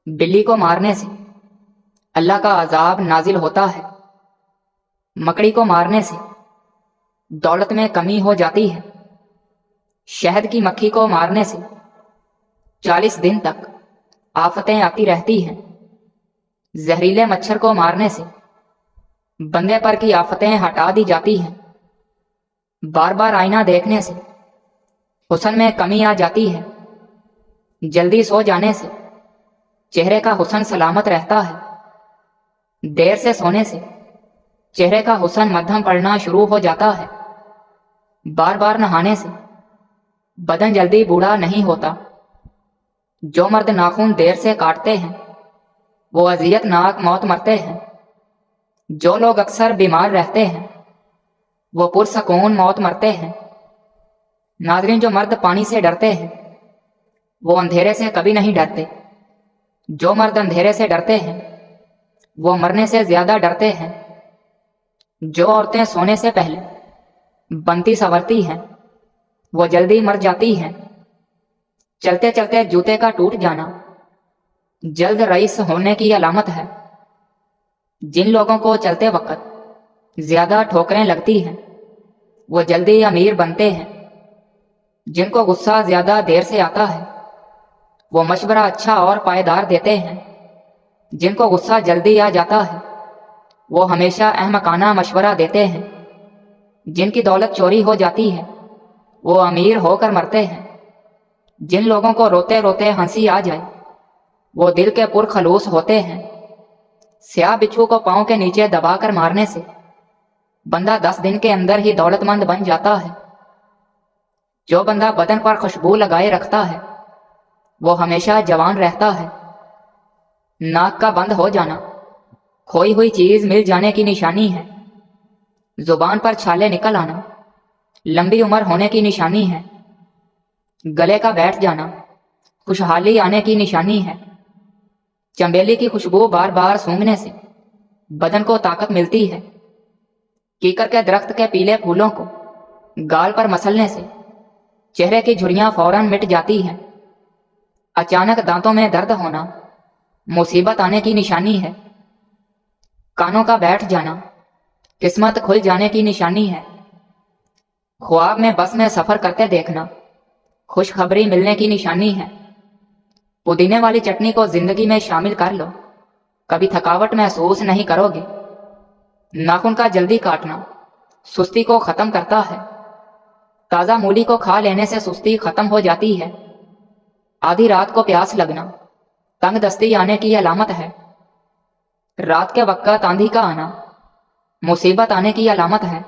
بلی کو مارنے سے اللہ کا عذاب نازل ہوتا ہے، مکڑی کو مارنے سے دولت میں کمی ہو جاتی ہے، شہد کی مکھی کو مارنے سے 40 دن تک آفتیں آتی رہتی ہیں، زہریلے مچھر کو مارنے سے بندے پر کی آفتیں ہٹا دی جاتی ہیں، بار بار آئینہ دیکھنے سے حسن میں کمی آ جاتی ہے، جلدی سو جانے سے چہرے کا حسن سلامت رہتا ہے، دیر سے سونے سے چہرے کا حسن مدھم پڑنا شروع ہو جاتا ہے، بار بار نہانے سے بدن جلدی بوڑھا نہیں ہوتا، جو مرد ناخن دیر سے کاٹتے ہیں وہ اذیت ناک موت مرتے ہیں، جو لوگ اکثر بیمار رہتے ہیں وہ پرسکون موت مرتے ہیں۔ ناظرین، جو مرد پانی سے ڈرتے ہیں وہ اندھیرے سے کبھی نہیں ڈرتے، جو مرد اندھیرے سے ڈرتے ہیں وہ مرنے سے زیادہ ڈرتے ہیں، جو عورتیں سونے سے پہلے بنتی سنورتی ہیں وہ جلدی مر جاتی ہیں۔ چلتے چلتے جوتے کا ٹوٹ جانا جلد رئیس ہونے کی علامت ہے۔ جن لوگوں کو چلتے وقت زیادہ ٹھوکریں لگتی ہیں وہ جلدی امیر بنتے ہیں۔ جن کو غصہ زیادہ دیر سے آتا ہے وہ مشورہ اچھا اور پائیدار دیتے ہیں۔ جن کو غصہ جلدی آ جاتا ہے وہ ہمیشہ احمقانہ مشورہ دیتے ہیں۔ جن کی دولت چوری ہو جاتی ہے وہ امیر ہو کر مرتے ہیں۔ جن لوگوں کو روتے روتے ہنسی آ جائے وہ دل کے پرخلوص ہوتے ہیں۔ سیاہ بچھو کو پاؤں کے نیچے دبا کر مارنے سے بندہ 10 دن کے اندر ہی دولت مند بن جاتا ہے۔ جو بندہ بدن پر خوشبو لگائے رکھتا ہے وہ ہمیشہ جوان رہتا ہے۔ ناک کا بند ہو جانا کھوئی ہوئی چیز مل جانے کی نشانی ہے۔ زبان پر چھالے نکل آنا لمبی عمر ہونے کی نشانی ہے۔ گلے کا بیٹھ جانا خوشحالی آنے کی نشانی ہے۔ چنبیلی کی خوشبو بار بار سونگھنے سے بدن کو طاقت ملتی ہے۔ کیکر کے درخت کے پیلے پھولوں کو گال پر مسلنے سے چہرے کی جھریاں فوراً مٹ جاتی ہیں۔ اچانک دانتوں میں درد ہونا مصیبت آنے کی نشانی ہے۔ کانوں کا بیٹھ جانا قسمت کھل جانے کی نشانی ہے۔ خواب میں بس میں سفر کرتے دیکھنا خوشخبری ملنے کی نشانی ہے۔ پودینے والی چٹنی کو زندگی میں شامل کر لو، کبھی تھکاوٹ محسوس نہیں کرو گے۔ ناخن کا جلدی کاٹنا سستی کو ختم کرتا ہے۔ تازہ مولی کو کھا لینے سے سستی ختم ہو جاتی ہے۔ آدھی رات کو پیاس لگنا تنگ دستی آنے کی علامت ہے۔ رات کے وقت آندھی کا آنا مصیبت آنے کی علامت ہے۔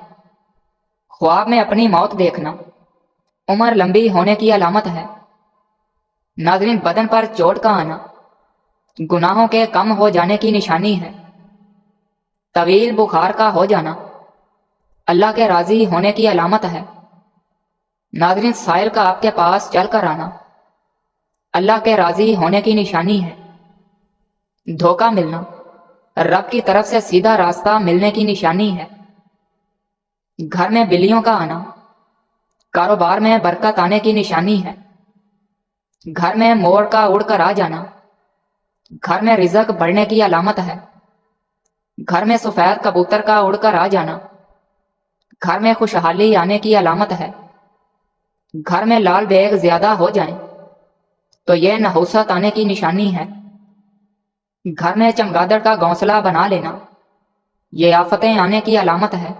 خواب میں اپنی موت دیکھنا عمر لمبی ہونے کی علامت ہے۔ ناظرین، بدن پر چوٹ کا آنا گناہوں کے کم ہو جانے کی نشانی ہے۔ طویل بخار کا ہو جانا اللہ کے راضی ہونے کی علامت ہے۔ ناظرین، سائل کا آپ کے پاس چل کر آنا اللہ کے راضی ہونے کی نشانی ہے۔ دھوکہ ملنا رب کی طرف سے سیدھا راستہ ملنے کی نشانی ہے۔ گھر میں بلیوں کا آنا کاروبار میں برکت آنے کی نشانی ہے۔ گھر میں مور کا اڑ کر آ جانا گھر میں رزق بڑھنے کی علامت ہے۔ گھر میں سفید کبوتر کا اڑ کر آ جانا گھر میں خوشحالی آنے کی علامت ہے۔ گھر میں لال بیگ زیادہ ہو جائیں تو یہ نحوست آنے کی نشانی ہے۔ گھر میں چمگادڑ کا گھونسلہ بنا لینا یہ آفتیں آنے کی علامت ہے۔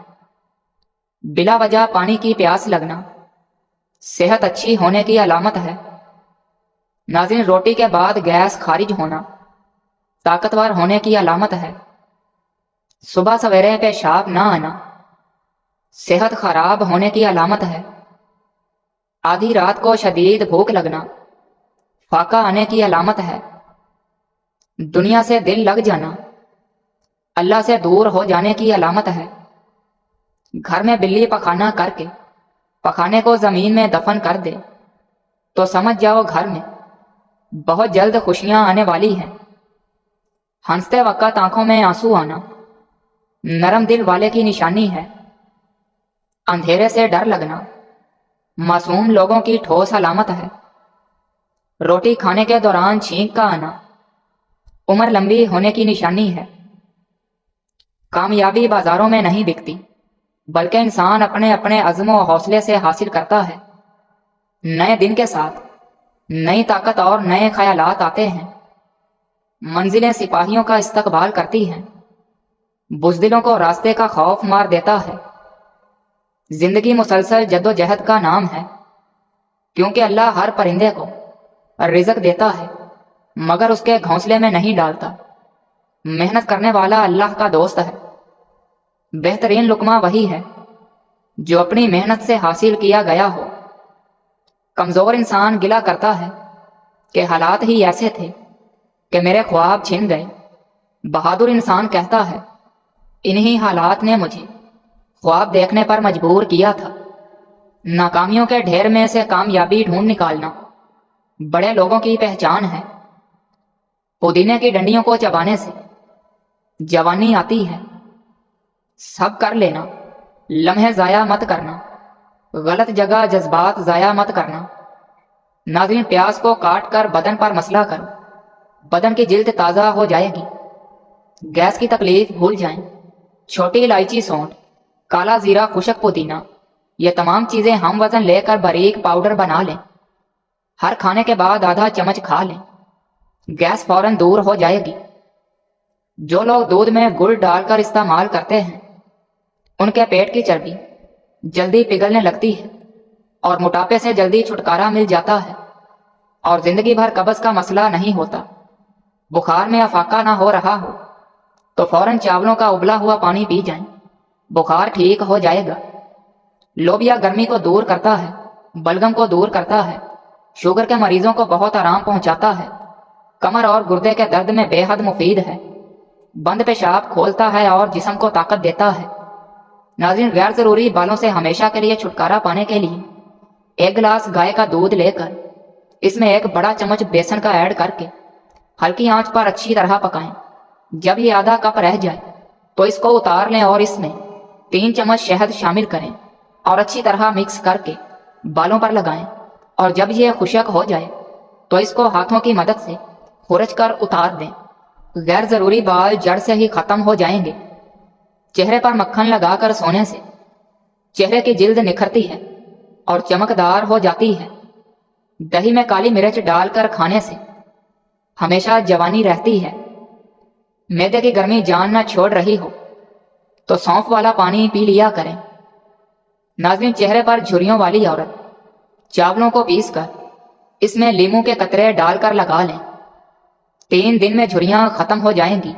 بلا وجہ پانی کی پیاس لگنا صحت اچھی ہونے کی علامت ہے۔ ناظرین، روٹی کے بعد گیس خارج ہونا طاقتور ہونے کی علامت ہے۔ صبح سویرے پیشاب نہ آنا صحت خراب ہونے کی علامت ہے۔ آدھی رات کو شدید بھوک لگنا فاقہ آنے کی علامت ہے۔ دنیا سے دل لگ جانا اللہ سے دور ہو جانے کی علامت ہے۔ گھر میں بلی پخانہ کر کے پخانے کو زمین میں دفن کر دے تو سمجھ جاؤ گھر میں بہت جلد خوشیاں آنے والی ہیں۔ ہنستے وقت آنکھوں میں آنسو آنا نرم دل والے کی نشانی ہے۔ اندھیرے سے ڈر لگنا معصوم لوگوں کی ٹھوس علامت ہے۔ روٹی کھانے کے دوران چھینک کا آنا عمر لمبی ہونے کی نشانی ہے۔ کامیابی بازاروں میں نہیں بکتی، بلکہ انسان اپنے اپنے عزم و حوصلے سے حاصل کرتا ہے۔ نئے دن کے ساتھ نئی طاقت اور نئے خیالات آتے ہیں۔ منزلیں سپاہیوں کا استقبال کرتی ہیں، بزدلوں کو راستے کا خوف مار دیتا ہے۔ زندگی مسلسل جد و جہد کا نام ہے، کیونکہ اللہ ہر پرندے کو رزق دیتا ہے مگر اس کے گھونسلے میں نہیں ڈالتا۔ محنت کرنے والا اللہ کا دوست ہے۔ بہترین لقمہ وہی ہے جو اپنی محنت سے حاصل کیا گیا ہو۔ کمزور انسان گلہ کرتا ہے کہ حالات ہی ایسے تھے کہ میرے خواب چھن گئے۔ بہادر انسان کہتا ہے انہی حالات نے مجھے خواب دیکھنے پر مجبور کیا تھا۔ ناکامیوں کے ڈھیر میں سے کامیابی ڈھونڈ نکالنا بڑے لوگوں کی پہچان ہے۔ پودینے کی ڈنڈیوں کو چبانے سے جوانی آتی ہے۔ سب کر لینا، لمحے ضائع مت کرنا، غلط جگہ جذبات ضائع مت کرنا۔ ناظرین، پیاز کو کاٹ کر بدن پر مسلا کرو، بدن کی جلد تازہ ہو جائے گی۔ گیس کی تکلیف بھول جائیں۔ چھوٹی الائچی، سونٹ، کالا زیرہ، خشک پودینہ، یہ تمام چیزیں ہم وزن لے کر باریک پاؤڈر بنا لیں۔ ہر کھانے کے بعد آدھا چمچ کھا لیں، گیس فوراً دور ہو جائے گی۔ جو لوگ دودھ میں گڑ ڈال کر استعمال کرتے ہیں ان کے پیٹ کی چربی جلدی پگھلنے لگتی ہے اور موٹاپے سے جلدی چھٹکارا مل جاتا ہے، اور زندگی بھر قبض کا مسئلہ نہیں ہوتا۔ بخار میں افاقہ نہ ہو رہا ہو تو فوراً چاولوں کا ابلا ہوا پانی پی جائیں، بخار ٹھیک ہو جائے گا۔ لوبیا گرمی کو دور کرتا ہے، بلغم کو دور کرتا ہے، شوگر کے مریضوں کو بہت آرام پہنچاتا ہے، کمر اور گردے کے درد میں بے حد مفید ہے، بند پیشاب کھولتا ہے اور جسم کو طاقت دیتا ہے۔ ناظرین، غیر ضروری بالوں سے ہمیشہ کے لیے چھٹکارا پانے کے لیے ایک گلاس گائے کا دودھ لے کر اس میں ایک بڑا چمچ بیسن کا ایڈ کر کے ہلکی آنچ پر اچھی طرح پکائیں۔ جب یہ آدھا کپ رہ جائے تو اس کو اتار لیں اور اس میں 3 چمچ شہد شامل کریں اور اچھی طرح مکس کر کے بالوں پر لگائیں، اور جب یہ خشک ہو جائے تو اس کو ہاتھوں کی مدد سے خرچ کر اتار دیں۔ غیر ضروری بال جڑ سے ہی ختم ہو جائیں گے۔ چہرے پر مکھن لگا کر سونے سے چہرے کی جلد نکھرتی ہے اور چمکدار ہو جاتی ہے۔ دہی میں کالی مرچ ڈال کر کھانے سے ہمیشہ جوانی رہتی ہے۔ معدے کی گرمی جان نہ چھوڑ رہی ہو تو سونف والا پانی پی لیا کریں۔ ناظرین، چہرے پر جھریوں والی عورت چاولوں کو پیس کر اس میں لیموں کے قطرے ڈال کر لگا لیں، 3 دن میں جھریاں ختم ہو جائیں گی۔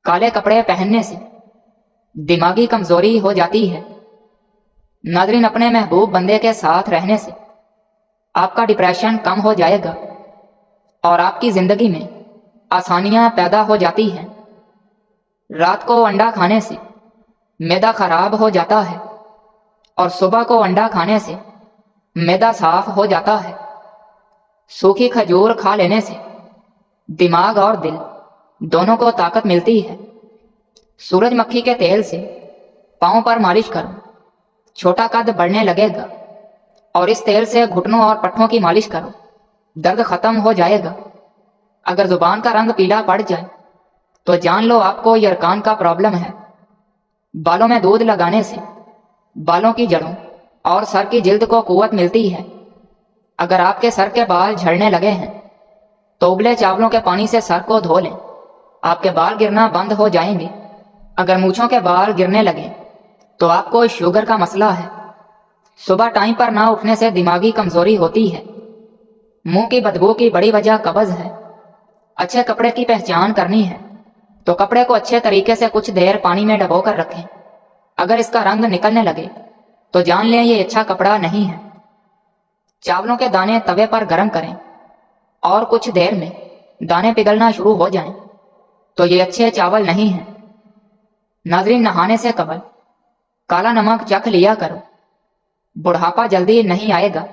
کالے کپڑے پہننے سے دماغی کمزوری ہو جاتی ہے۔ ناظرین، اپنے محبوب بندے کے ساتھ رہنے سے آپ کا ڈپریشن کم ہو جائے گا اور آپ کی زندگی میں آسانیاں پیدا ہو جاتی ہیں۔ رات کو انڈا کھانے سے معدہ خراب ہو جاتا ہے اور صبح کو انڈا کھانے سے معدہ صاف ہو جاتا ہے۔ سوکھی کھجور کھا لینے سے دماغ اور دل دونوں کو طاقت ملتی ہے۔ سورج مکھی کے تیل سے پاؤں پر مالش کرو، چھوٹا قد بڑھنے لگے گا، اور اس تیل سے گھٹنوں اور پٹھوں کی مالش کرو، درد ختم ہو جائے گا۔ اگر زبان کا رنگ پیلا پڑ جائے تو جان لو آپ کو یرکان کا پرابلم ہے۔ بالوں میں دودھ لگانے سے بالوں کی جڑوں اور سر کی جلد کو قوت ملتی ہے۔ اگر آپ کے سر کے بال جھڑنے لگے ہیں تو ابلے چاولوں کے پانی سے سر کو دھو لیں، آپ کے بال گرنا بند ہو جائیں گے۔ اگر مونچھوں کے بال گرنے لگے تو آپ کو شوگر کا مسئلہ ہے۔ صبح ٹائم پر نہ اٹھنے سے دماغی کمزوری ہوتی ہے۔ منہ کی بدبو کی بڑی وجہ قبض ہے۔ اچھے کپڑے کی پہچان کرنی ہے تو کپڑے کو اچھے طریقے سے کچھ دیر پانی میں ڈبو کر رکھیں۔ اگر اس کا رنگ نکلنے لگے تو جان لیں یہ اچھا کپڑا نہیں ہے۔ چاولوں کے دانے توے پر گرم کریں اور کچھ دیر میں دانے پگھلنا شروع ہو جائیں تو یہ اچھے چاول نہیں ہیں۔ ناظرین، نہانے سے قبل کالا نمک چکھ لیا کرو، بڑھاپا جلدی نہیں آئے گا۔